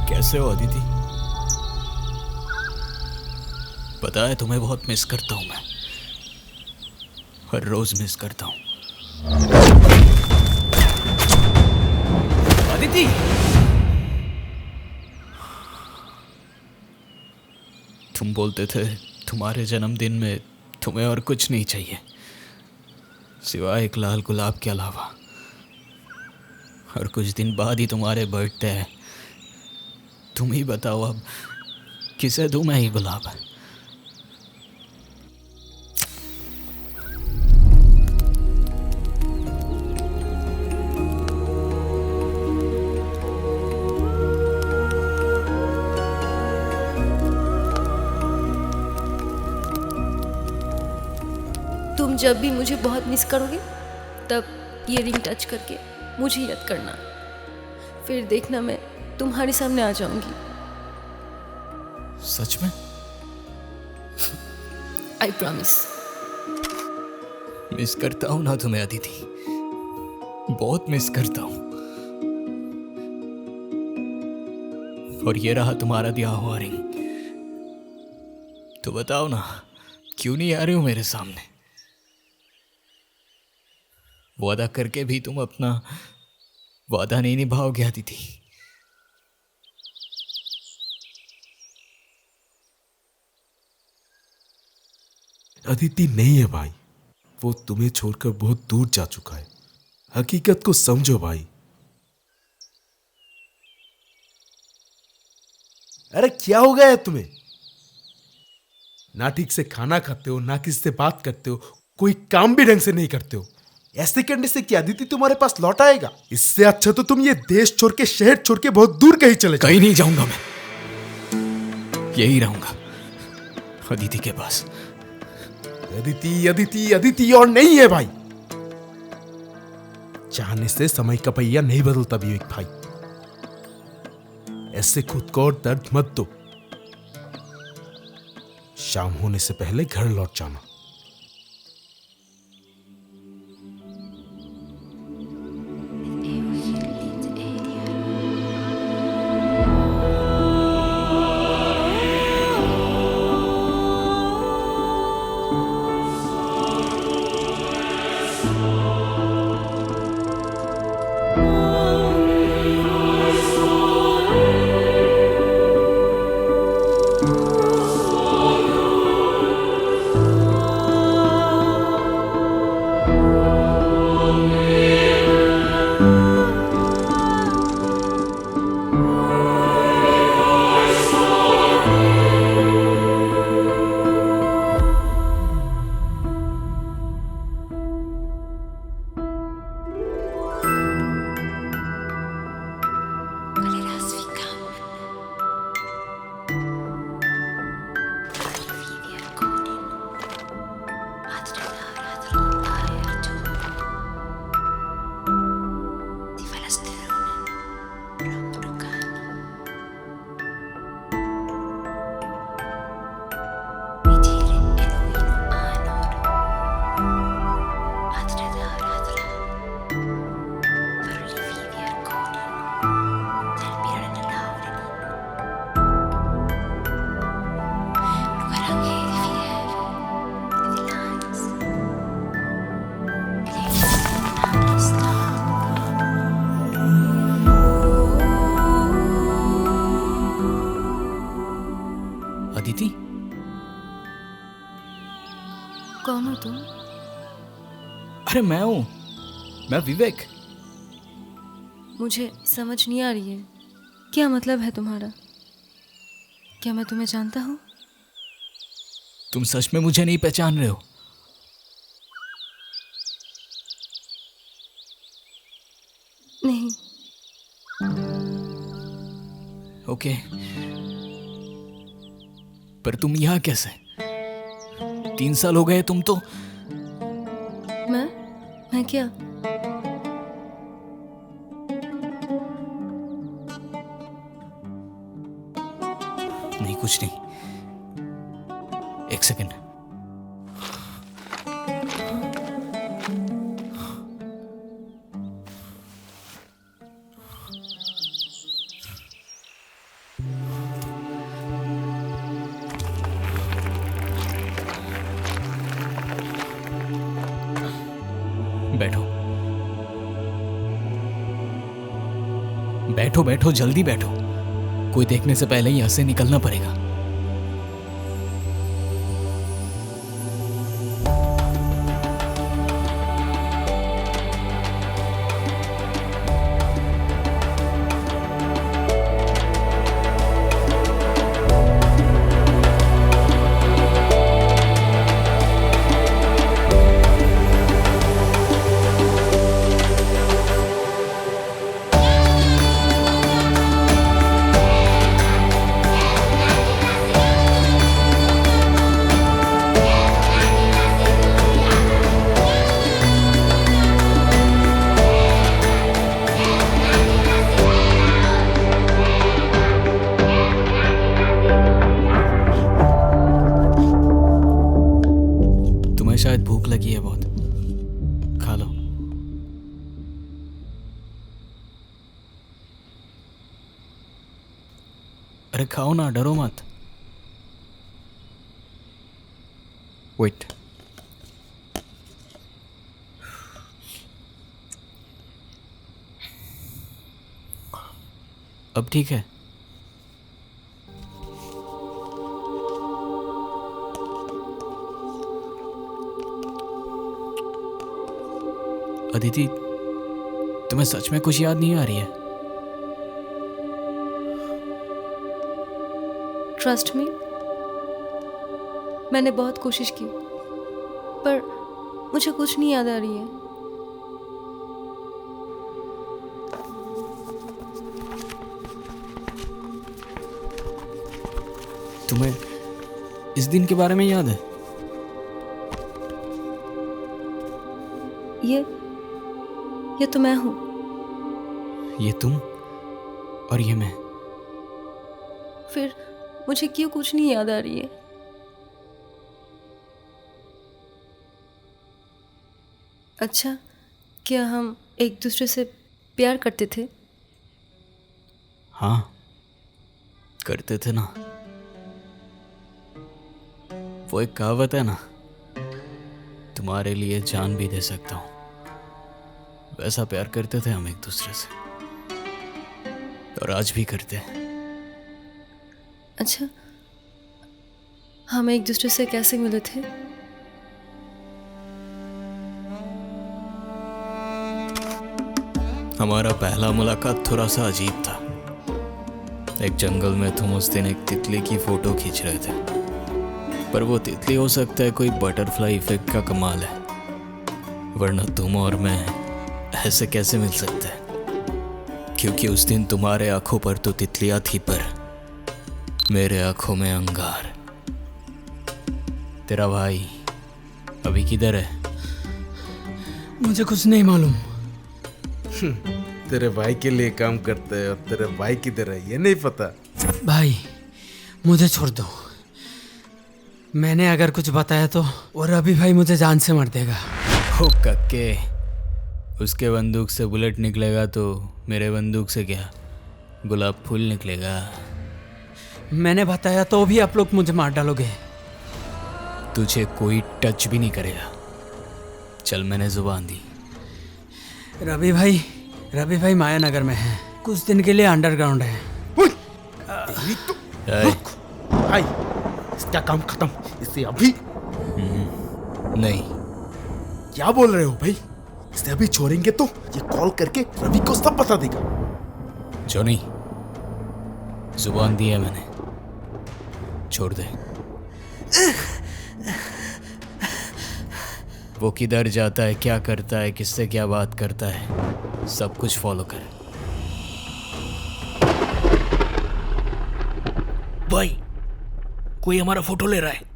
कैसे हो अदिति? पता है तुम्हें बहुत मिस करता हूं मैं, हर रोज मिस करता हूं। अदिति! तुम बोलते थे तुम्हारे जन्मदिन में तुम्हें और कुछ नहीं चाहिए सिवाय एक लाल गुलाब के अलावा। और कुछ दिन बाद ही तुम्हारे बर्थडे है। तुम ही बताओ अब किसे दूं मैं ये गुलाब? तुम जब भी मुझे बहुत मिस करोगे तब ये रिंग टच करके मुझे याद करना, फिर देखना मैं तुम्हारे सामने आ जाऊंगी। सच में? I promise. मिस करता हूं ना तुम्हें अदिति, बहुत मिस करता हूं। और ये रहा तुम्हारा दिया हुआ रिंग। तो बताओ ना, क्यों नहीं आ रहे हो मेरे सामने? वादा करके भी तुम अपना वादा नहीं निभाओगे अदिति। अदिति नहीं है भाई, वो तुम्हें छोड़कर बहुत दूर जा चुका है। हकीकत को समझो भाई। अरे क्या हो गया है तुम्हें? ना ठीक से खाना खाते हो, ना किसी से बात करते हो, कोई काम भी ढंग से नहीं करते हो। ऐसे करने से क्या अदिति तुम्हारे पास लौट आएगा? इससे अच्छा तो तुम ये देश छोड़ के, शहर छोड़ के बहुत दूर कहीं चले जाओ। कहीं नहीं जाऊंगा मैं, यही रहूंगा अदिति के पास। अदिति अदिति अदिति और नहीं है भाई। चाहने से समय का पहिया नहीं बदलता भी एक भाई। ऐसे खुद को और दर्द मत दो। शाम होने से पहले घर लौट जाना। अदिति, कौन हो तुम? अरे मैं हूं, मैं विवेक। मुझे समझ नहीं आ रही है, क्या मतलब है तुम्हारा? क्या मैं तुम्हें जानता हूँ? तुम सच में मुझे नहीं पहचान रहे हो? नहीं। ओके, पर तुम यहां कैसे? 3 साल हो गए तुम तो। मैं क्या? नहीं, कुछ नहीं। एक सेकंड। बैठो बैठो बैठो, जल्दी बैठो। कोई देखने से पहले ही यहाँ से निकलना पड़ेगा। शायद भूख लगी है बहुत, खा लो। अरे खाओ ना, डरो मत। वेट, अब ठीक है? अदिति, तुम्हें सच में कुछ याद नहीं आ रही है? ट्रस्ट मी, मैंने बहुत कोशिश की पर मुझे कुछ नहीं याद आ रही है। तुम्हें इस दिन के बारे में याद है? ये तो मैं हूँ। ये तुम और ये मैं। फिर मुझे क्यों कुछ नहीं याद आ रही है? अच्छा, क्या हम एक दूसरे से प्यार करते थे? हाँ, करते थे ना। वो एक कहावत है ना, तुम्हारे लिए जान भी दे सकता हूँ। वैसा प्यार करते थे हम एक दूसरे से, और आज भी करते हैं। अच्छा, हम एक दूसरे से कैसे मिले थे? हमारा पहला मुलाकात थोड़ा सा अजीब था। एक जंगल में तुम उस दिन एक तितली की फोटो खींच रहे थे, पर वो तितली हो सकता है कोई बटरफ्लाई इफेक्ट का कमाल है, वरना तुम और मैं ऐसे कैसे मिल सकते हैं? क्योंकि उस दिन तुम्हारे आंखों पर तो तितलियां थी, पर मेरे आंखों में अंगार। तेरा भाई अभी किधर है? मुझे कुछ नहीं मालूम। तेरे भाई के लिए काम करते हैं और तेरे भाई किधर है ये नहीं पता। भाई मुझे छोड़ दो। मैंने अगर कुछ बताया तो और रवि भाई मुझे जान से मार देगा। हो कक्के, उसके बंदूक से बुलेट निकलेगा तो मेरे बंदूक से क्या गुलाब फूल निकलेगा? मैंने बताया तो भी आप लोग मुझे मार डालोगे। तुझे कोई टच भी नहीं करेगा। चल, मैंने जुबान दी। रवि भाई मायानगर में है, कुछ दिन के लिए अंडरग्राउंड है। भाई, इसका काम खत्म, इसे अभी। नहीं। क्या बोल रहे हो भाई? इसे अभी छोड़ेंगे तो ये कॉल करके रवि को सब बता देगा। जॉनी, जुबान दी है मैंने, छोड़ दे। वो किधर जाता है, क्या करता है, किससे क्या बात करता है, सब कुछ फॉलो कर। भाई, कोई हमारा फोटो ले रहा है।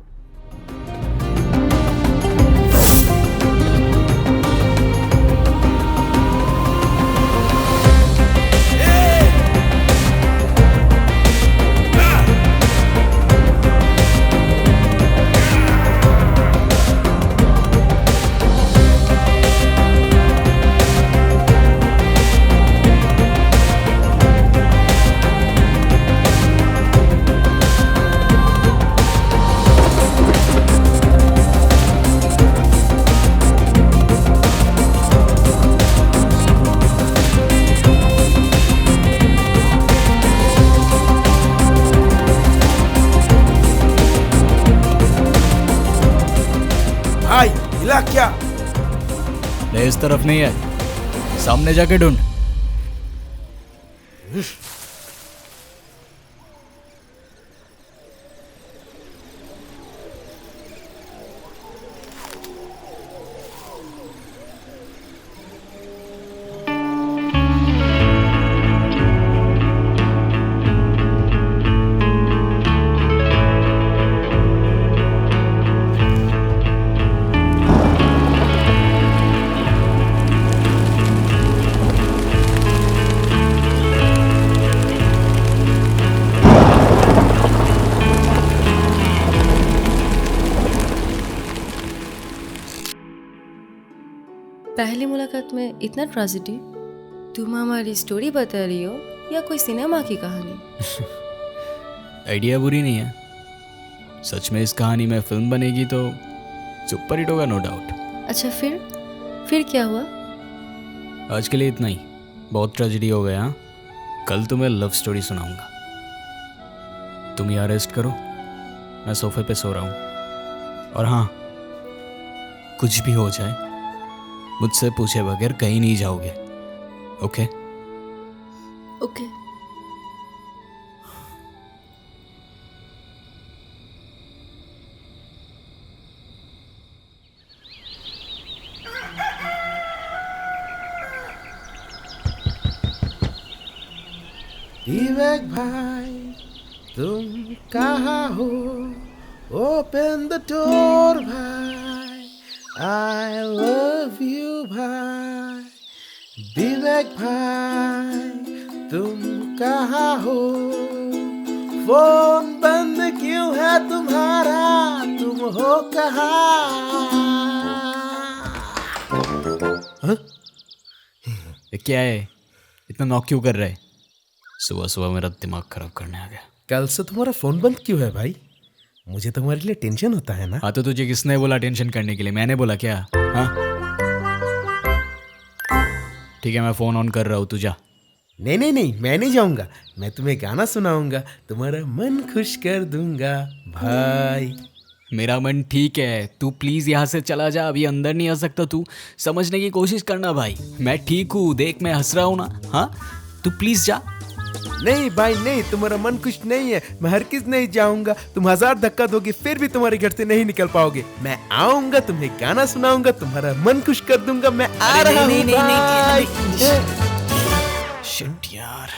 भाई मिला क्या? नहीं, इस तरफ नहीं है, सामने जाके ढूंढ। पहली मुलाकात में इतना ट्रेजेडी? तुम हमारी स्टोरी बता रही हो या कोई सिनेमा की कहानी? आइडिया बुरी नहीं है, सच में इस कहानी में फिल्म बनेगी तो सुपर हिट होगा, नो डाउट। अच्छा, फिर क्या हुआ? आज के लिए इतना ही, बहुत ट्रेजेडी हो गया। हाँ? कल तुम्हें लव स्टोरी सुनाऊंगा। तुम यहाँ रेस्ट करो, मैं सोफे पे सो रहा हूँ। और हाँ, कुछ भी हो जाए मुझसे पूछे बगैर कहीं नहीं जाओगे, ओके? ओके। विवेक भाई तुम कहाँ हो? ओपन द डोर भाई, आई लव यू भाई। विवेक भाई तुम कहाँ हो? फोन बंद क्यों है तुम्हारा? तुम हो कहाँ? ये क्या है, इतना नॉक क्यों कर रहा है? सुबह सुबह मेरा दिमाग खराब करने आ गया। कल से तुम्हारा फोन बंद क्यों है भाई? मुझे तुम्हारे लिए टेंशन होता है ना। हाँ तो तुझे किसने बोला टेंशन करने के लिए? मैंने बोला क्या? हाँ ठीक है, मैं फोन ऑन कर रहा हूँ, तू जा। नहीं नहीं नहीं, मैं नहीं जाऊंगा। मैं तुम्हें गाना सुनाऊंगा, तुम्हारा मन खुश कर दूंगा भाई। मेरा मन ठीक है, तू प्लीज यहाँ से चला जा, अभी अंदर नहीं आ सकता। तू समझने की कोशिश करना भाई, मैं ठीक हूँ, देख मैं हंस रहा हूँ ना। हाँ तू प्लीज जा। नहीं भाई नहीं, तुम्हारा मन खुश नहीं है, मैं हर किस नहीं जाऊंगा। तुम 1000 धक्का दोगे फिर भी तुम्हारे घर से नहीं निकल पाओगे। मैं आऊंगा, तुम्हें गाना सुनाऊंगा, तुम्हारा मन खुश कर दूंगा। मैं आ रहा हूँ भाई। शिट यार।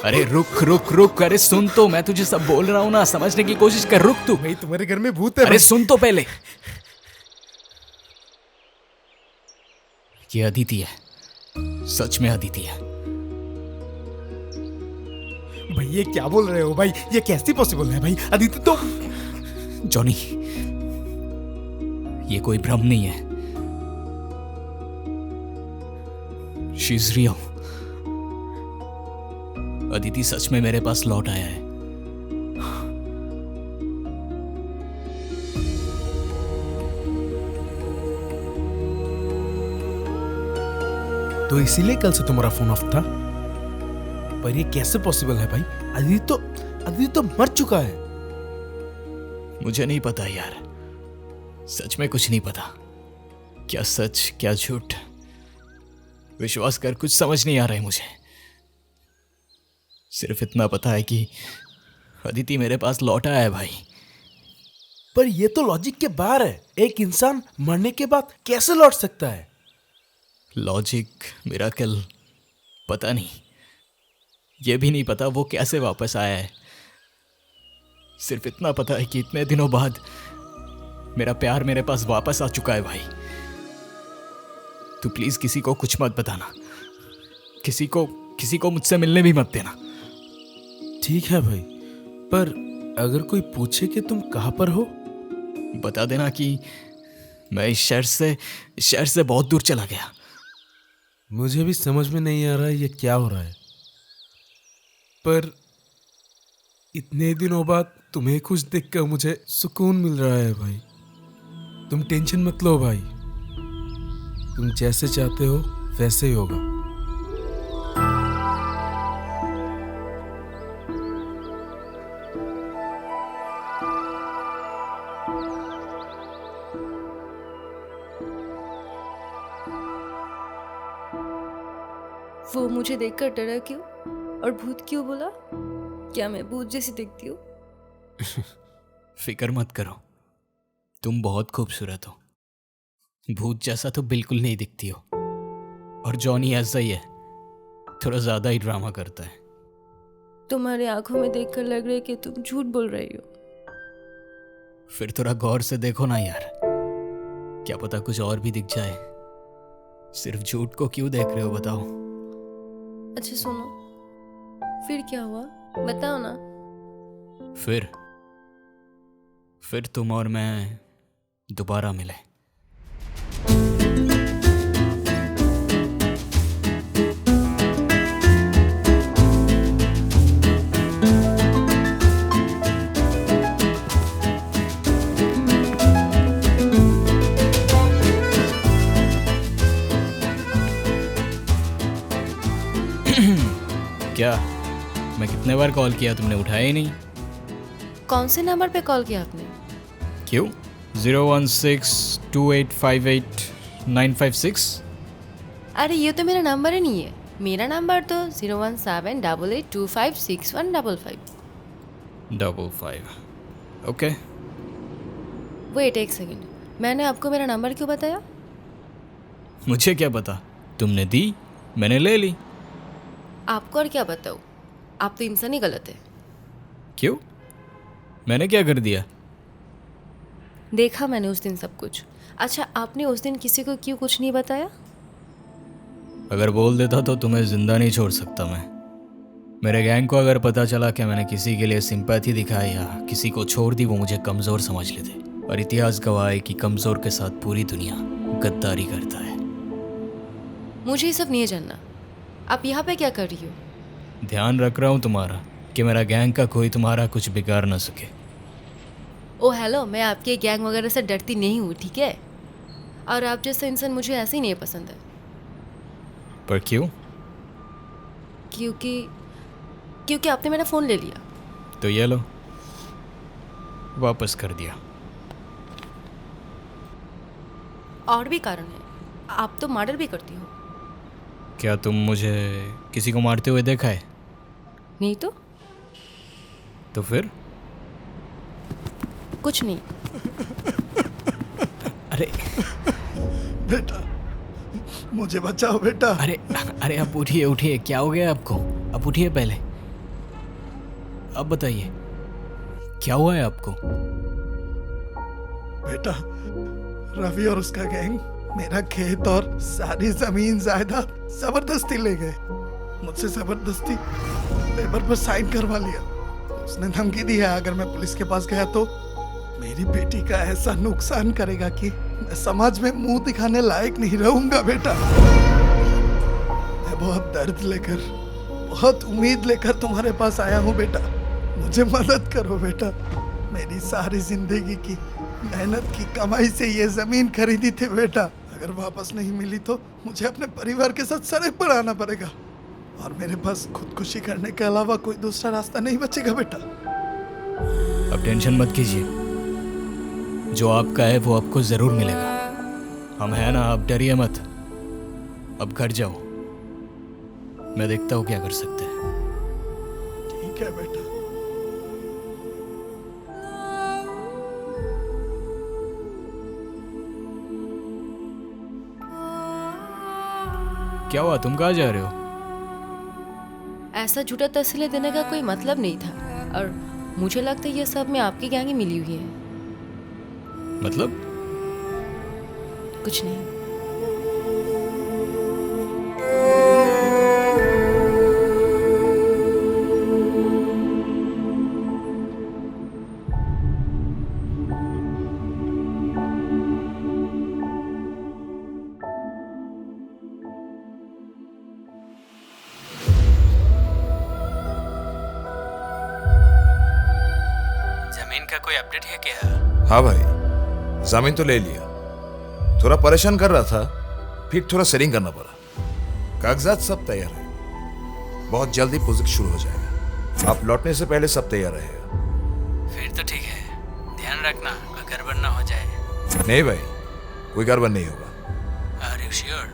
अरे रुक रुक रुक, अरे सुन तो, मैं तुझे सब बोल रहा हूँ ना, समझने की कोशिश कर, रुक तू। भाई तुम्हारे घर में भूत है। अरे सुन तो पहले, ये अदिति है, सच में अदिति है। भाई ये क्या बोल रहे हो भाई? ये कैसे पॉसिबल है भाई? अदिति तो जॉनी, ये कोई भ्रम नहीं है, शी इज रियल। अदिति सच में मेरे पास लौट आया है। तो इसीलिए कल से तुम्हारा फोन ऑफ था। पर ये कैसे पॉसिबल है भाई? अदिति तो मर चुका है। मुझे नहीं पता यार, सच में कुछ नहीं पता, क्या सच क्या झूठ। विश्वास कर, कुछ समझ नहीं आ रहा है मुझे। सिर्फ इतना पता है कि अदिति मेरे पास लौट आया है भाई। पर ये तो लॉजिक के बाहर है। एक इंसान मरने के बाद कैसे लौट सकता है? लॉजिक, मिरेकल, पता नहीं। ये भी नहीं पता वो कैसे वापस आया है। सिर्फ इतना पता है कि इतने दिनों बाद मेरा प्यार मेरे पास वापस आ चुका है भाई। तू प्लीज किसी को कुछ मत बताना, किसी को मुझसे मिलने भी मत देना। ठीक है भाई, पर अगर कोई पूछे कि तुम कहाँ पर हो? बता देना कि मैं इस शहर से बहुत दूर चला गया। मुझे भी समझ में नहीं आ रहा है ये क्या हो रहा है, पर इतने दिनों बाद तुम्हें खुश देखकर मुझे सुकून मिल रहा है भाई। तुम टेंशन मत लो भाई, तुम जैसे चाहते हो वैसे ही होगा। वो मुझे देखकर डरा क्यों और भूत क्यों बोला? क्या मैं भूत जैसी दिखती हूँ? फिक्र मत करो, तुम बहुत खूबसूरत हो। भूत जैसा तो बिल्कुल नहीं दिखती हो। और जॉनी ऐसा ही है, थोड़ा ज़्यादा ही ड्रामा करता है। तुम्हारी आंखों में देखकर लग रहा है कि तुम झूठ बोल रही हो। फिर थोड़ा गौर से देखो ना यार, क्या पता कुछ और भी दिख जाए। सिर्फ झूठ को क्यों देख रहे हो बताओ? अच्छा सुनो, फिर क्या हुआ बताओ ना। फिर तुम और मैं दोबारा मिले। क्या मैं कितने बार कॉल किया, तुमने उठाया ही नहीं? कौन से नंबर पे कॉल किया आपने? क्यों? 016285896? अरे ये तो मेरा नंबर ही नहीं है। मेरा नंबर तो 01788256155। ओके। वेट एक सेकेंड, मैंने आपको मेरा नंबर क्यों बताया? मुझे क्या पता, तुमने दी, मैंने ले ली। आपको और क्या बताऊँ, आप तो इंसान ही गलत है। क्यों? मैंने क्या कर दिया? देखा मैंने उस दिन सब कुछ। अच्छा आपने उस दिन किसी को क्यों कुछ नहीं बताया? अगर बोल देता तो तुम्हें जिंदा नहीं छोड़ सकता मैं। मेरे गैंग को अगर पता चला कि मैंने किसी के लिए सिंपैथी दिखाई या किसी को छोड़ दी, वो मुझे कमज़ोर समझ लेते। और इतिहास गवाह है कि कमज़ोर के साथ पूरी दुनिया गद्दारी करता है। मुझे ये सब नहीं जानना। आप यहाँ पे क्या कर रही हो? ध्यान रख रहा हूँ तुम्हारा, कि मेरा गैंग का कोई तुम्हारा कुछ बिगाड़ ना सके। ओ हेलो, मैं आपके गैंग वगैरह से डरती नहीं हूँ, ठीक है? और आप जैसा इंसान मुझे ऐसे ही नहीं पसंद है। पर क्यों? क्योंकि आपने मेरा फ़ोन ले लिया। तो ये लो, वापस कर दिया। और भी कारण है, आप तो मर्डर भी करती हो। क्या तुम मुझे किसी को मारते हुए देखा है? नहीं तो फिर? कुछ नहीं। अरे बेटा, मुझे बचाओ बेटा। अरे अब उठिए उठिए, क्या हो गया आपको? अब उठिए पहले, अब बताइए क्या हुआ है आपको? बेटा, रवि और उसका गैंग मेरा खेत और सारी जमीन जायदाद जबरदस्ती ले गए। मुझसे जबरदस्ती पेपर पर साइन करवा लिया। उसने धमकी दी है अगर मैं पुलिस के पास गया तो मेरी बेटी का ऐसा नुकसान करेगा कि मैं समाज में मुंह दिखाने लायक नहीं रहूंगा। बेटा, मैं बहुत दर्द लेकर, बहुत उम्मीद लेकर तुम्हारे पास आया हूँ। बेटा, मुझे मदद करो बेटा। मेरी सारी जिंदगी की मेहनत की कमाई से ये जमीन खरीदी थी बेटा। अगर वापस नहीं मिली तो मुझे अपने परिवार के साथ सड़क पर आना पड़ेगा और मेरे पास खुदकुशी करने के अलावा कोई दूसरा रास्ता नहीं बचेगा बेटा। अब टेंशन मत कीजिए, जो आपका है वो आपको जरूर मिलेगा। हम हैं ना, आप डरिए मत। अब घर जाओ, मैं देखता हूँ क्या कर सकते हैं। ठीक है बेटा। क्या हुआ, तुम कहाँ जा रहे हो? ऐसा झूठा तसल्ली देने का कोई मतलब नहीं था। और मुझे लगता है ये सब में आपकी गैंग ही मिली हुई है। मतलब? कुछ नहीं। जमीन का कोई अपडेट है क्या? हाँ भाई, जमीन तो ले लिया। थोड़ा परेशान कर रहा था फिर थोड़ा सेटिंग करना पड़ा। कागजात सब तैयार है, बहुत जल्दी प्रोजेक्ट शुरू हो जाएगा। आप लौटने से पहले सब तैयार रहेगा। फिर तो ठीक है, ध्यान रखना कोई गड़बड़ ना हो जाए। नहीं भाई, कोई गड़बड़ नहीं होगा। Are you sure?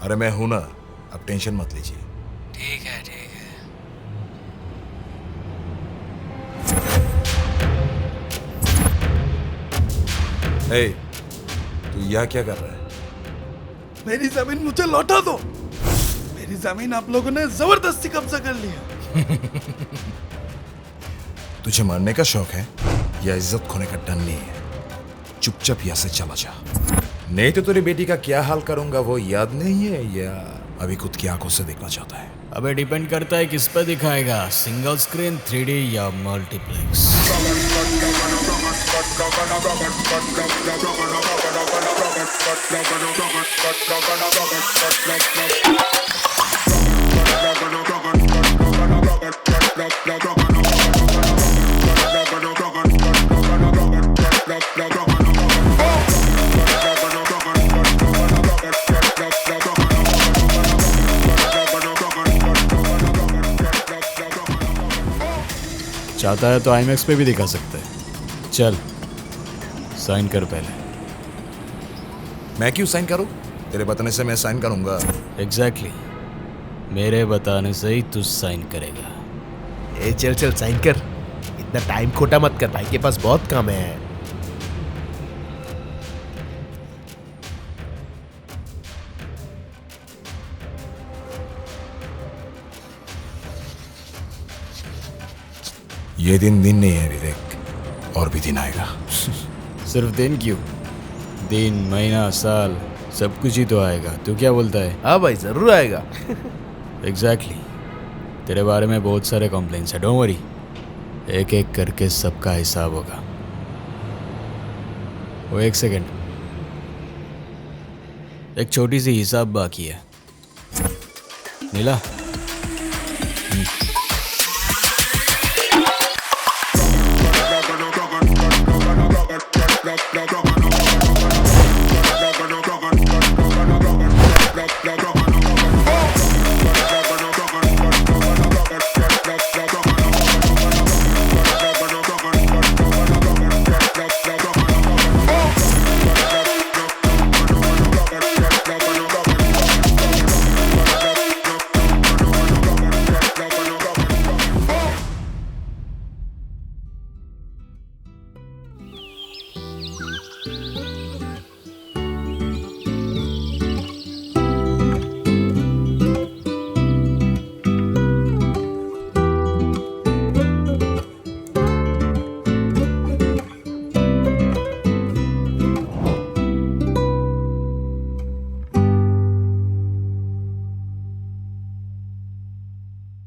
अरे मैं हूं ना, आप टेंशन मत लीजिए। ठीक है ठीक है। हे, तू यह क्या कर रहा है? मेरी जमीन मुझे लौटा दो। मेरी जमीन आप लोगों ने जबरदस्ती कब्जा कर लिया। तुझे मरने का शौक है या इज्जत खोने का डर नहीं है? चुपचाप यहाँ से चला जा, नहीं तो तेरी बेटी का क्या हाल करूंगा वो याद नहीं है या अभी खुद की आंखों से देखना चाहता है? अबे डिपेंड करता है किस पे दिखाएगा, सिंगल स्क्रीन, 3D या मल्टीप्लेक्स। चाहता है तो IMAX पे भी दिखा सकते हैं। चल साइन कर पहले। मैं क्यों साइन करूं? तेरे बताने से मैं साइन करूंगा? एग्जैक्टली, मेरे बताने से ही तू साइन करेगा। ए चल चल साइन कर, इतना टाइम खोटा मत कर, भाई के पास बहुत काम है। ये दिन दिन नहीं है विवेक, और भी दिन आएगा। सिर्फ दिन क्यों, दिन, महीना, साल, सब कुछ ही तो आएगा। तू क्या बोलता है? हाँ भाई जरूर आएगा। एग्जैक्टली, तेरे बारे में बहुत सारे कंप्लेंट्स है, डोंट वरी, एक एक करके सबका हिसाब होगा। वो एक सेकेंड, एक छोटी सी हिसाब बाकी है। मिला?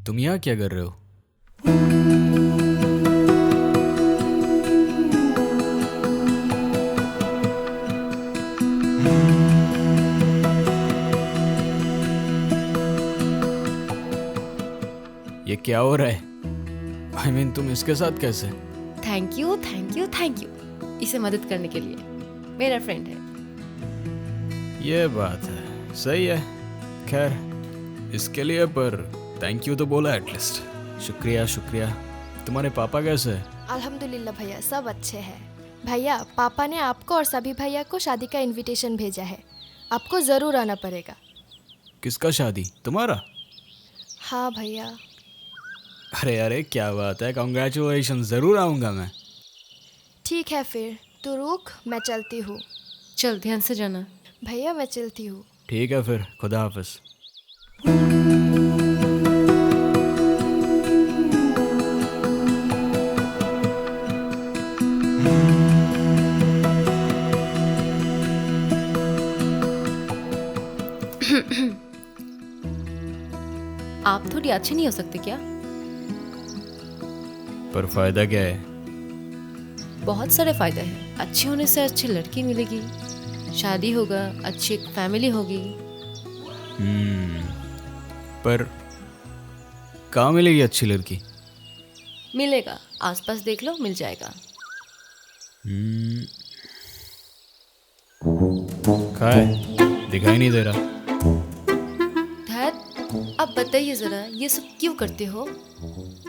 तुम यहाँ क्या कर रहे हो? ये क्या हो रहा है? I mean, तुम इसके साथ कैसे? Thank you thank you thank you, इसे मदद करने के लिए। मेरा फ्रेंड है। ये बात है, सही है। खैर, इसके लिए पर थैंक यू तो बोला एटलीस्ट। शुक्रिया शुक्रिया। तुम्हारे पापा कैसे हैं? अल्हम्दुलिल्लाह भैया, सब अच्छे हैं। भैया, पापा ने आपको और सभी भैया को शादी का इनविटेशन भेजा है, आपको ज़रूर आना पड़ेगा। किसका शादी? तुम्हारा? हाँ भैया। अरे अरे क्या बात है, कॉन्ग्रेचुलेशन, ज़रूर आऊँगा मैं। ठीक है फिर, तू रुक, मैं चलती हूँ। चल ध्यान से जाना। भैया मैं चलती हूँ। ठीक है फिर, खुदा हाफिज। आप थोड़ी अच्छे नहीं हो सकते क्या? पर फायदा क्या है? बहुत सारे फायदे हैं। अच्छे होने से अच्छी लड़की मिलेगी, शादी होगा, अच्छी फैमिली होगी। पर कहाँ मिलेगी अच्छी लड़की? मिलेगा, आसपास देख लो, मिल जाएगा। कहाँ है? दिखाई नहीं दे रहा। आप बताइए ज़रा, ये सब क्यों करते हो?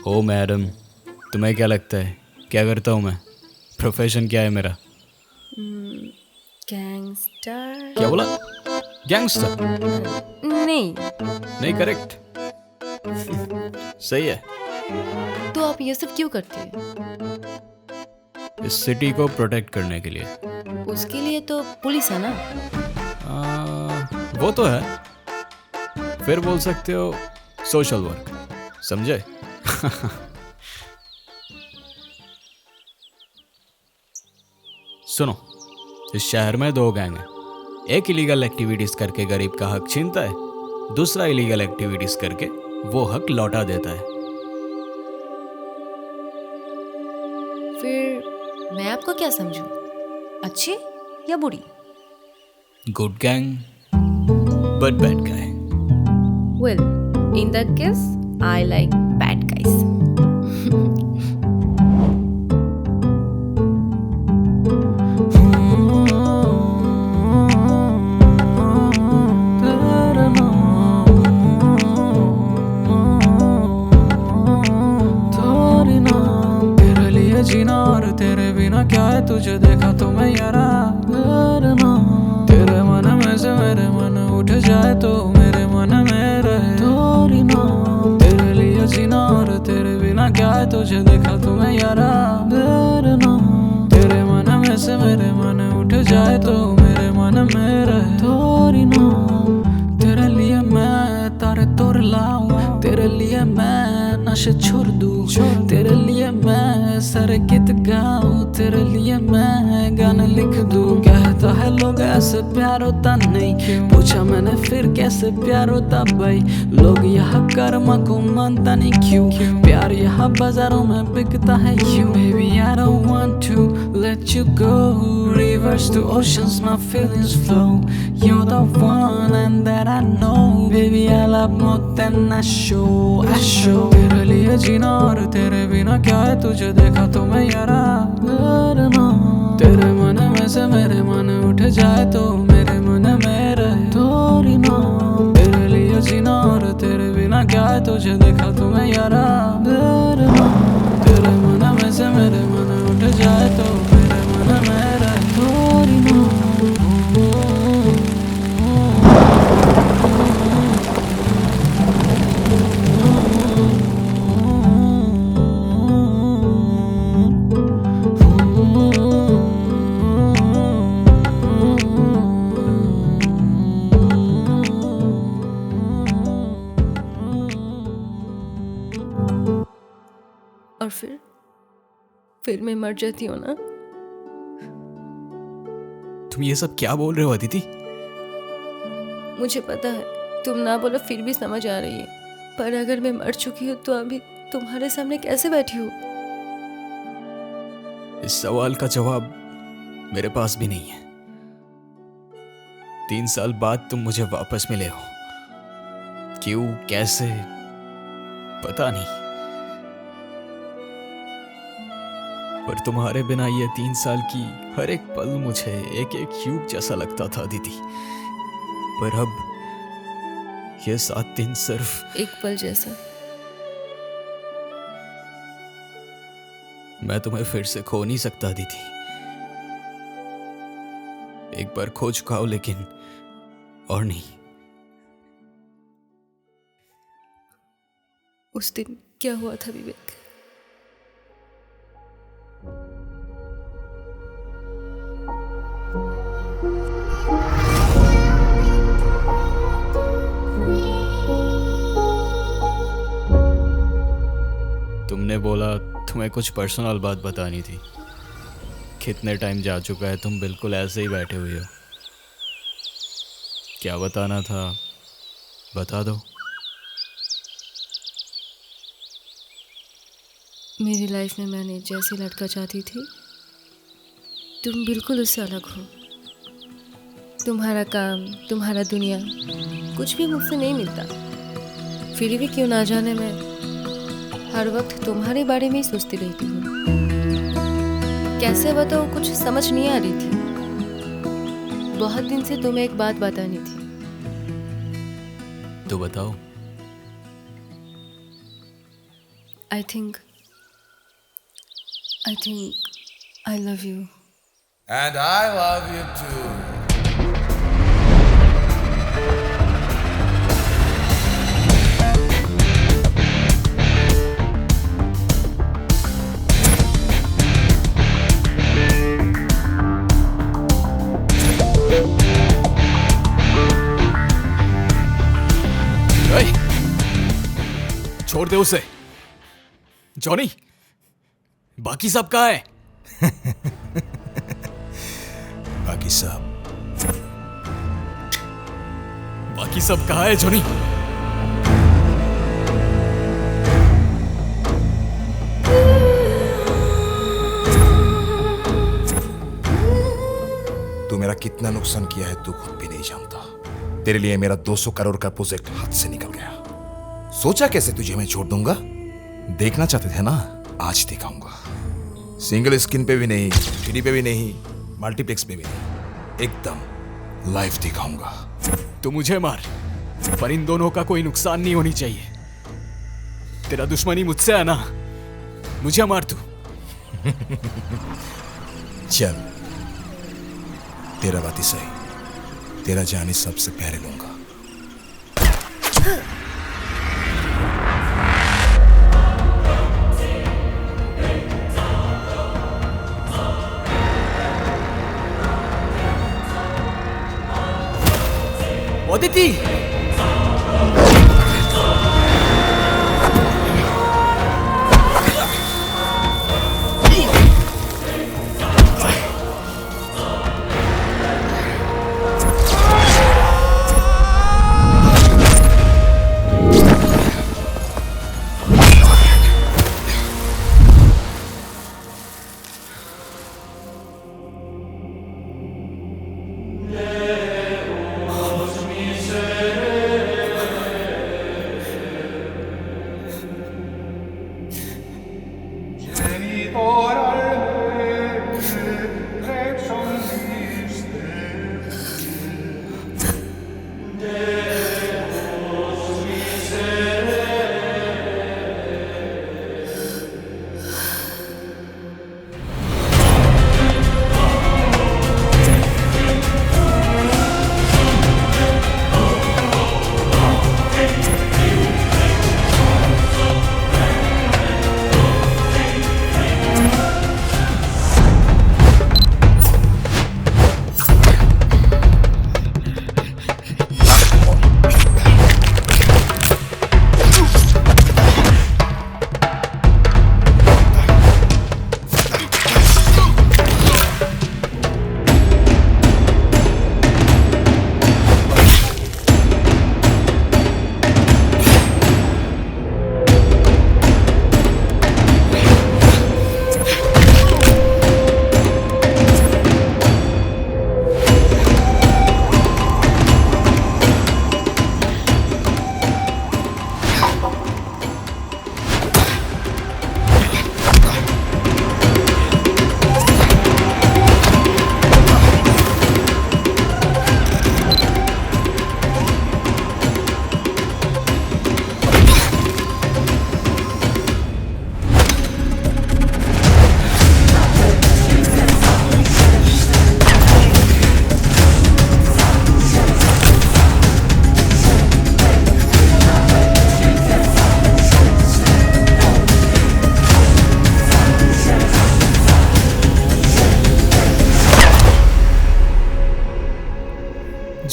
ओ मैडम, तुम्हें क्या लगता है क्या करता हूँ मैं? प्रोफेशन क्या है मेरा? गैंगस्टर? क्या बोला? गैंगस्टर? नहीं। नहीं, करेक्ट। सही है। तो आप ये सब क्यों करते हैं? इस सिटी को प्रोटेक्ट करने के लिए। उसके लिए तो पुलिस है ना। वो तो है, फिर बोल सकते हो सोशल वर्क, समझे? सुनो, इस शहर में 2 गैंग हैं। एक इलीगल एक्टिविटीज करके गरीब का हक छीनता है, दूसरा इलीगल एक्टिविटीज करके वो हक लौटा देता है। फिर मैं आपको क्या समझूं? अच्छी या बुरी? Good gang but bad guy. Well, in that case, I like bad guys. तेरे लिए जीना और तेरे बिना क्या है तुझे देखा तो मैं यारा। तेरे मन में से मेरे मन उठ जाए तो मेरे मन में रहे। तेरे लिए जीना और तेरे बिना क्या है तुझे देखा तो मैं यारा। तेरे मन में से मेरे मन उठ जाए तो मेरे मन में रहे। तेरे लिए मैं तारे तोड़ लाऊं, तेरे लिए मैं नशे छोड़ दूं, तेरे लिए मैं सारे गीत गाऊं, तेरे लिए मैं गाने लिख दूं। कहता है लोग ऐसे प्यार होता नहीं, पूछा मैंने फिर कैसे प्यार होता भाई। लोग यहाँ कर्म को मानता नहीं क्यों, प्यार यहाँ बाजारों में बिकता है क्यों। Baby I don't want to let you go, rivers to oceans my feelings flow. You're the one and that I know, baby I love more than I show, I show. तेरे लिए जीना और तेरे बिना क्या है तुझे देखा तो मैं यारा। तेरे मन में से मेरे मन उठ जाए तो मेरे मन में रहे। तेरे लिए जीना और तेरे बिना क्या है तुझे देखा तो मैं यारा। तेरे मन में से मेरे मन उठ जाए तो मेरे मन में रहे। और फिर मैं मर जाती हूँ ना। तुम ये सब क्या बोल रहे हो अदिति? मुझे पता है तुम ना बोलो फिर भी समझ आ रही है, पर अगर मैं मर चुकी हूँ तो अभी तुम्हारे सामने कैसे बैठी हूँ? इस सवाल का जवाब मेरे पास भी नहीं है। 3 साल बाद तुम मुझे वापस मिले हो, क्यों कैसे पता नहीं, पर तुम्हारे बिना ये 3 साल की हर एक पल मुझे एक एक युग जैसा लगता था दीदी। पर अब ये 7 दिन सिर्फ एक पल जैसा। मैं तुम्हें फिर से खो नहीं सकता दीदी। एक बार खो चुका हूं लेकिन और नहीं। उस दिन क्या हुआ था विवेक? तुमने बोला तुम्हें कुछ पर्सनल बात बतानी थी। कितने टाइम जा चुका है तुम बिल्कुल ऐसे ही बैठे हुए हो। क्या बताना था बता दो। मेरी लाइफ में मैंने जैसे लड़का चाहती थी तुम बिल्कुल उससे अलग हो। तुम्हारा काम, तुम्हारा दुनिया, कुछ भी मुझसे नहीं मिलता। फिर भी क्यों ना जाने मैं हर वक्त तुम्हारे बारे में ही सोचती रहती हूँ। कैसे बताओ, कुछ समझ नहीं आ रही थी। बहुत दिन से तुम्हें एक बात बतानी थी। तो बताओ। I think I love you. And I love you too. ओए, छोड़ दे उसे। जॉनी, बाकी सब कहाँ है? बाकी सब कहाँ है जॉनी? तू मेरा कितना नुकसान किया है तू खुद भी नहीं जानता। तेरे लिए मेरा 200 करोड़ का प्रोजेक्ट हाथ से निकल गया। सोचा कैसे तुझे मैं छोड़ दूंगा? देखना चाहते थे ना, आज दिखाऊंगा। सिंगल स्क्रीन पे भी नहीं, टीवी पे भी नहीं, मल्टीप्लेक्स पे भी नहीं, एकदम लाइव दिखाऊंगा। तू मुझे मार, पर इन दोनों का कोई नुकसान नहीं होनी चाहिए। तेरा दुश्मनी मुझसे है ना, मुझे मार तू। चल, तेरा बात ही सही। तेरा जान ही सबसे पहले लूंगा। अदिति!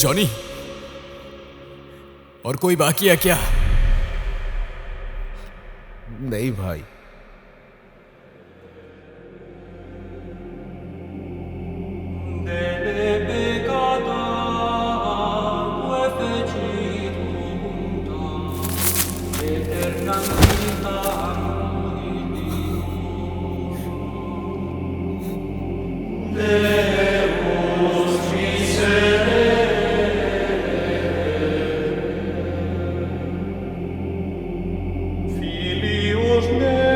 जॉनी, और कोई बाकी है क्या? नहीं भाई, Filius ne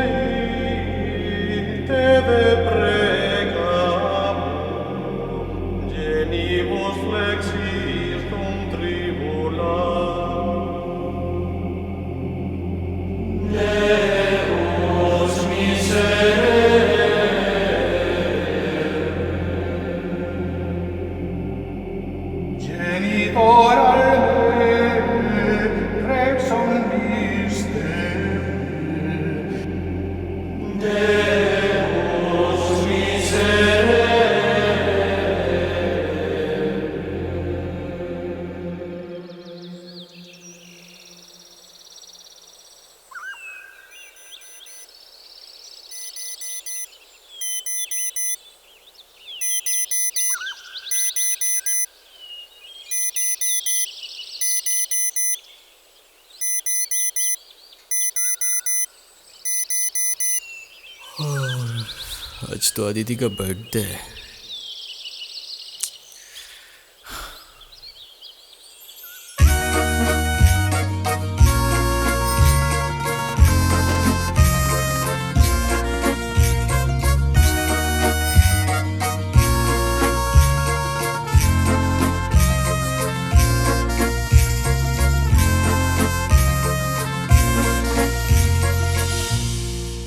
आज तो अदिति का बर्थडे है।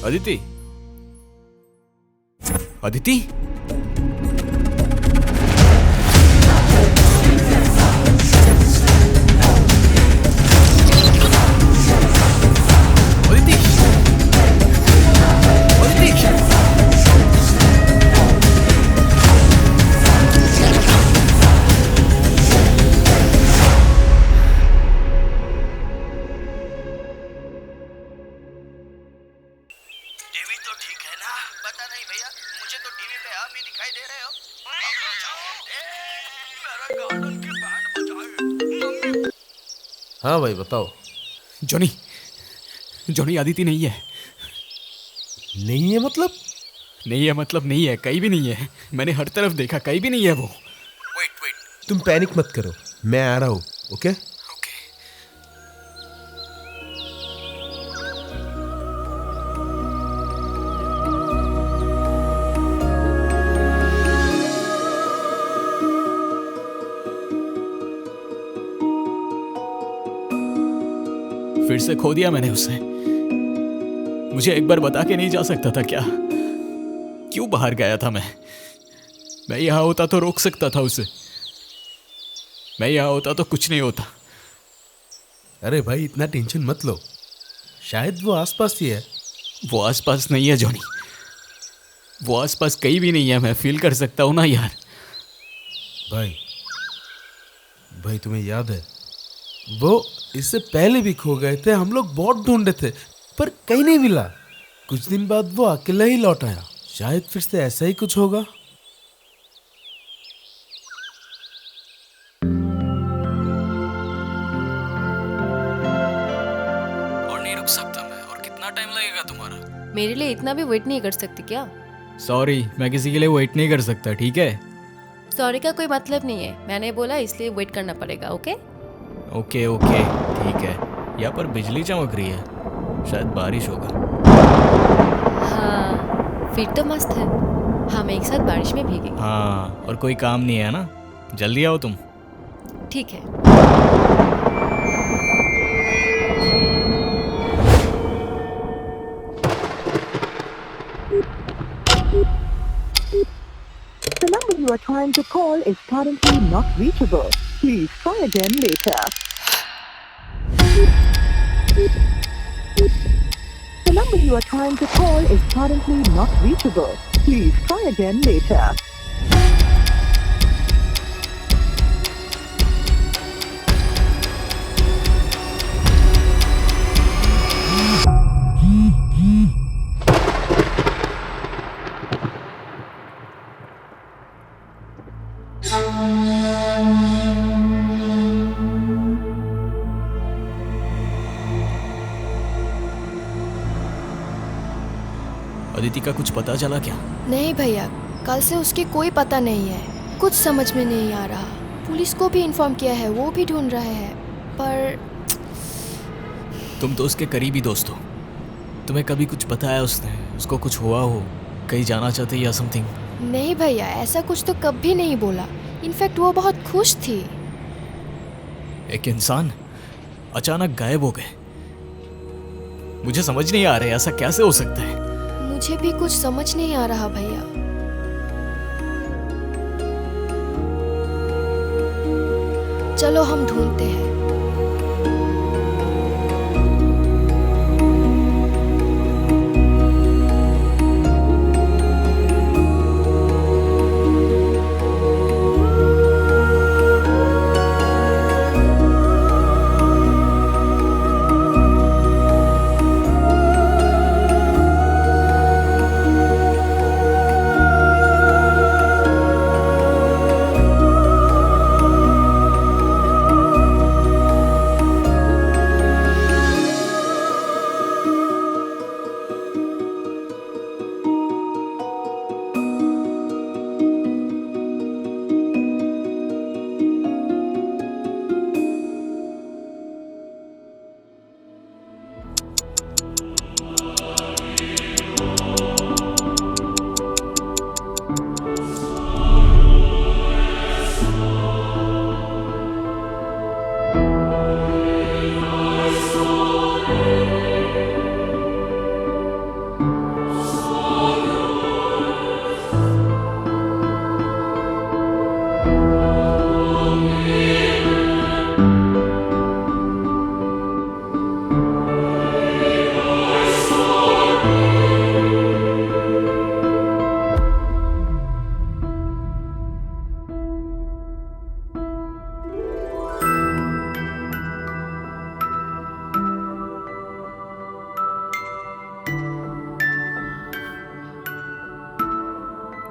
अदिति, अदिति, अदिति, अदिति, टीवी तो ठीक है ना? पता नहीं भैया, मुझे तो टीवी पे आप ही दिखाई दे रहे हो। मेरा गार्डन की बैंड बजाए मम्मी। हाँ भाई बताओ। जॉनी, जॉनी अदिति नहीं है। नहीं है मतलब? नहीं है मतलब नहीं है, कहीं भी नहीं है। मैंने हर तरफ देखा, कहीं भी नहीं है वो। वेट, तुम पैनिक मत करो, मैं आ रहा हूँ। ओके? फिर से खो दिया मैंने उसे। मुझे एक बार बता के नहीं जा सकता था क्या? क्यों बाहर गया था मैं? मैं यहां होता तो रोक सकता था उसे। मैं यहां होता तो कुछ नहीं होता। अरे भाई इतना टेंशन मत लो, शायद वो आसपास ही है। वो आसपास नहीं है जॉनी, वो आसपास कहीं भी नहीं है। मैं फील कर सकता हूं ना यार। भाई तुम्हें याद है वो इससे पहले भी खो गए थे, हम लोग बहुत ढूंढे थे पर कहीं नहीं मिला। कुछ दिन बाद वो अकेला ही लौट आया। शायद फिर से ऐसा ही कुछ होगा। और नहीं रुक सकता मैं। और कितना टाइम लगेगा तुम्हारा? मेरे लिए इतना भी वेट नहीं कर सकती क्या? सॉरी, मैं किसी के लिए वेट नहीं कर सकता, ठीक है? सॉरी का कोई मतलब नहीं है, मैंने बोला इसलिए वेट करना पड़ेगा। ओके ओके ओके ठीक है। यहाँ पर बिजली चमक रही है, शायद बारिश होगा। हाँ फिर तो मस्त है, हम एक साथ बारिश में भीगेंगे। हाँ, और कोई काम नहीं है ना? जल्दी आओ तुम। ठीक है। The number you are trying to call is currently not reachable. Please try again later. The number you are trying to call is currently not reachable. Please try again later. Aditi का कुछ पता चला क्या? नहीं भैया, कल से उसकी कोई पता नहीं है। कुछ समझ में नहीं आ रहा। पुलिस को भी इन्फॉर्म किया है, वो भी ढूंढ रहे हैं पर तुम तो उसके करीबी दोस्त हो, तुम्हें कभी कुछ बताया उसने? उसको कुछ हुआ हो, कहीं जाना चाहते या समथिंग? नहीं भैया, ऐसा कुछ तो कभी नहीं बोला। इनफैक्ट वो बहुत खुश थी। एक इंसान अचानक गायब हो गए। मुझे समझ नहीं आ रहा है ऐसा कैसे हो सकता है। मुझे भी कुछ समझ नहीं आ रहा भैया। चलो हम ढूंढते हैं।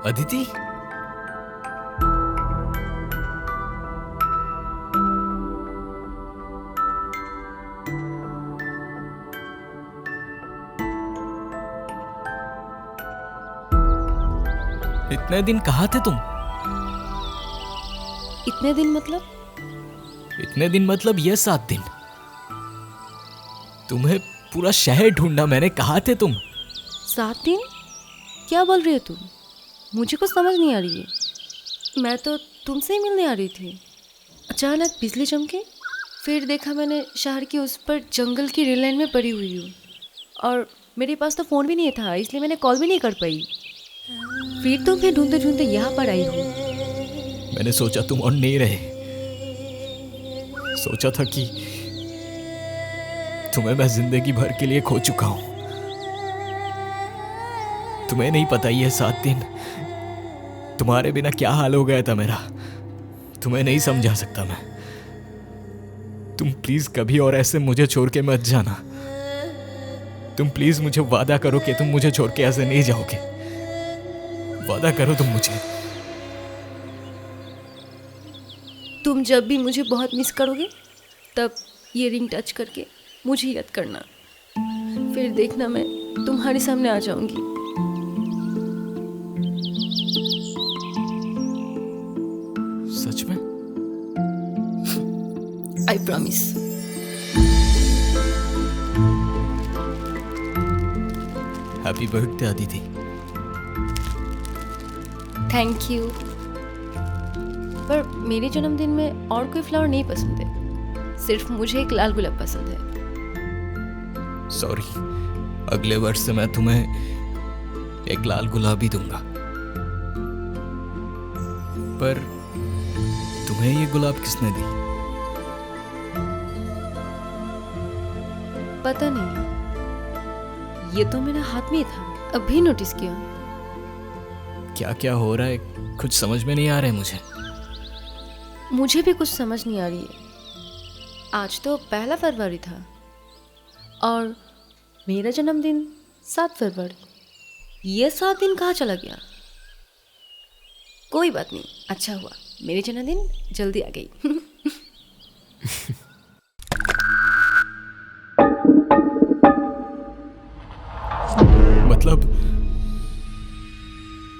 अदिति, इतने दिन कहाँ थे तुम? इतने दिन मतलब? इतने दिन मतलब ये 7 दिन। तुम्हें पूरा शहर ढूंढना मैंने। कहाँ थे तुम? 7 दिन? क्या बोल रही हो तुम? मुझे कुछ समझ नहीं आ रही है। मैं तो तुमसे ही मिलने आ रही थी। अचानक बिजली चमके, फिर देखा मैंने शहर के उस पर जंगल की रेल लाइन में पड़ी हुई हूँ, और मेरे पास तो फ़ोन भी नहीं था, इसलिए मैंने कॉल भी नहीं कर पाई। फिर तो मैं ढूंढते ढूंढते यहाँ पर आई हूँ। मैंने सोचा तुम और नहीं रहे। सोचा था कि तुम्हें मैं जिंदगी भर के लिए खो चुका हूं। तुम्हें नहीं पता ये 7 दिन तुम्हारे बिना क्या हाल हो गया था मेरा। तुम्हें नहीं समझा सकता मैं। तुम प्लीज कभी और ऐसे मुझे छोड़ के मत जाना। तुम प्लीज मुझे वादा करो कि तुम मुझे छोड़ के ऐसे नहीं जाओगे। वादा करो तुम मुझे। तुम जब भी मुझे बहुत मिस करोगे तब ये रिंग टच करके मुझे याद करना। फिर देखना मैं तुम्हारे सामने आ जाऊंगी। सच में? I promise. Happy birthday Aditi. Thank you. पर मेरे जन्मदिन में और कोई फ्लावर नहीं पसंद है, सिर्फ मुझे एक लाल गुलाब पसंद है। सॉरी, अगले वर्ष से मैं तुम्हें एक लाल गुलाब ही दूंगा। पर तुम्हें ये गुलाब किसने दी? पता नहीं, ये तो मेरे हाथ में ही था, अभी नोटिस किया। क्या क्या हो रहा है कुछ समझ में नहीं आ रहा है मुझे। मुझे भी कुछ समझ नहीं आ रही है। आज तो 1 फरवरी था और मेरा जन्मदिन 7 फरवरी। ये 7 दिन कहाँ चला गया? कोई बात नहीं, अच्छा हुआ मेरे जन्मदिन जल्दी आ गई।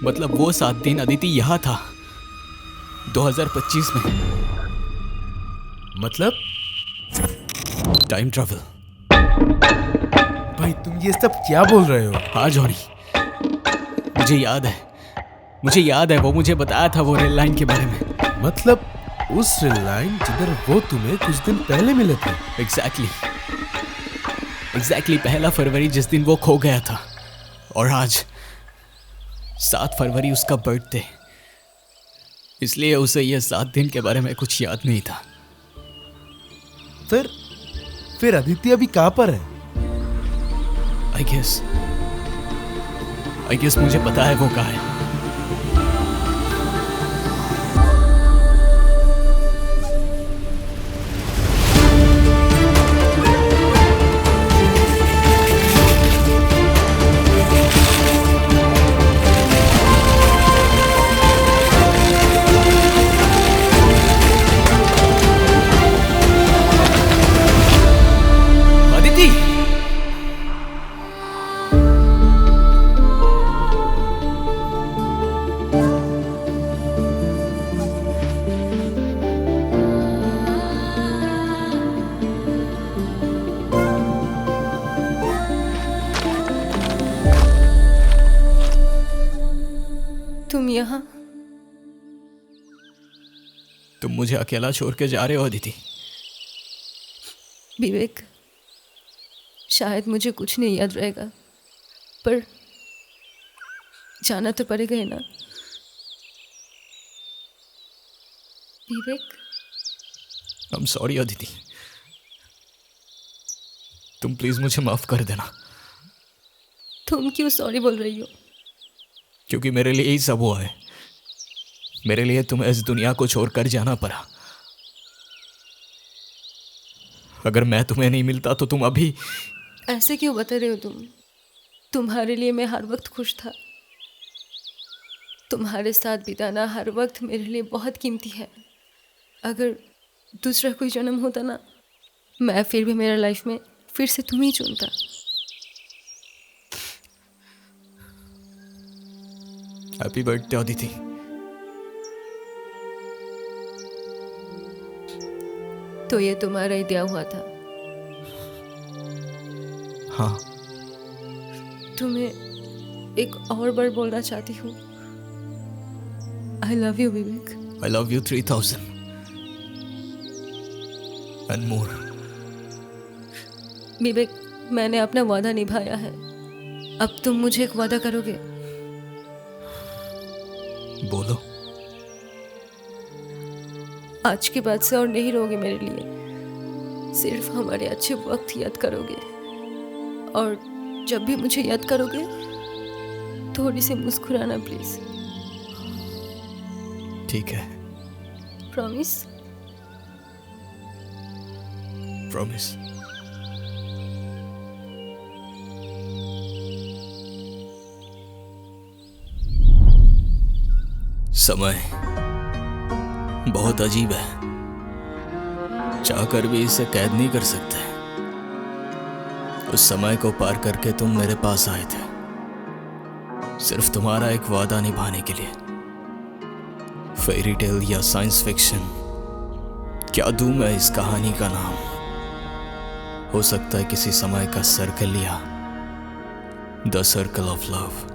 मतलब वो 7 दिन अदिति यहाँ था 2025 में। मतलब टाइम ट्रैवल। भाई तुम ये सब क्या बोल रहे हो? हाँ जॉनी, मुझे याद है वो मुझे बताया था वो रेल लाइन के बारे में। मतलब उस रेल लाइन जिधर वो तुम्हें कुछ दिन पहले मिले थे? एग्जैक्टली 1 फरवरी, जिस दिन वो खो गया था। और आज 7 फरवरी उसका बर्थडे, इसलिए उसे ये 7 दिन के बारे में कुछ याद नहीं था। फिर अदिति अभी कहाँ पर है? आई गेस मुझे पता है वो कहाँ है। तुम यहाँ? तुम मुझे अकेला छोड़ के जा रहे हो अदिति? विवेक, शायद मुझे कुछ नहीं याद रहेगा, पर जाना तो पड़ेगा ही ना। विवेक, I'm sorry अदिति, तुम प्लीज मुझे माफ कर देना। तुम क्यों सॉरी बोल रही हो? क्योंकि मेरे लिए यही सब हुआ है। मेरे लिए तुम्हें इस दुनिया को छोड़कर जाना पड़ा। अगर मैं तुम्हें नहीं मिलता तो तुम अभी... ऐसे क्यों बता रहे हो तुम? तुम्हारे लिए मैं हर वक्त खुश था। तुम्हारे साथ बिताना हर वक्त मेरे लिए बहुत कीमती है। अगर दूसरा कोई जन्म होता ना, मैं फिर भी मेरा लाइफ में फिर से तुम ही चुनता। Happy birthday Aditi. तो ये तुम्हारा ही दिया हुआ था? हाँ। तुम्हें एक और बार बोलना चाहती हूँ, I love you Vivek. I love you 3000 and more. विवेक, मैंने अपना वादा निभाया है। अब तुम मुझे एक वादा करोगे? बोलो। आज के बाद से और नहीं रहोगे मेरे लिए, सिर्फ हमारे अच्छे वक्त याद करोगे, और जब भी मुझे याद करोगे थोड़ी सी मुस्कुराना प्लीज। ठीक है। प्रॉमिस? प्रॉमिस। समय बहुत अजीब है, चाहकर भी इसे कैद नहीं कर सकते। उस समय को पार करके तुम मेरे पास आए थे, सिर्फ तुम्हारा एक वादा निभाने के लिए। फेरी टेल या साइंस फिक्शन, क्या दूं मैं इस कहानी का नाम? हो सकता है किसी समय का सर्कल या द सर्कल ऑफ लव।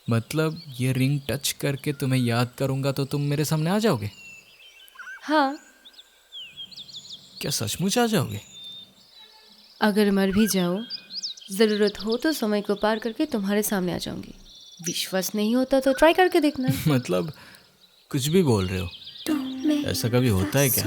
मतलब ये रिंग टच करके तुम्हें याद करूंगा तो तुम मेरे सामने आ जाओगे? हाँ। क्या सचमुच आ जाओगे? अगर मर भी जाओ, जरूरत हो तो समय को पार करके तुम्हारे सामने आ जाऊंगी। विश्वास नहीं होता तो ट्राई करके देखना। मतलब कुछ भी बोल रहे हो? ऐसा कभी होता है क्या?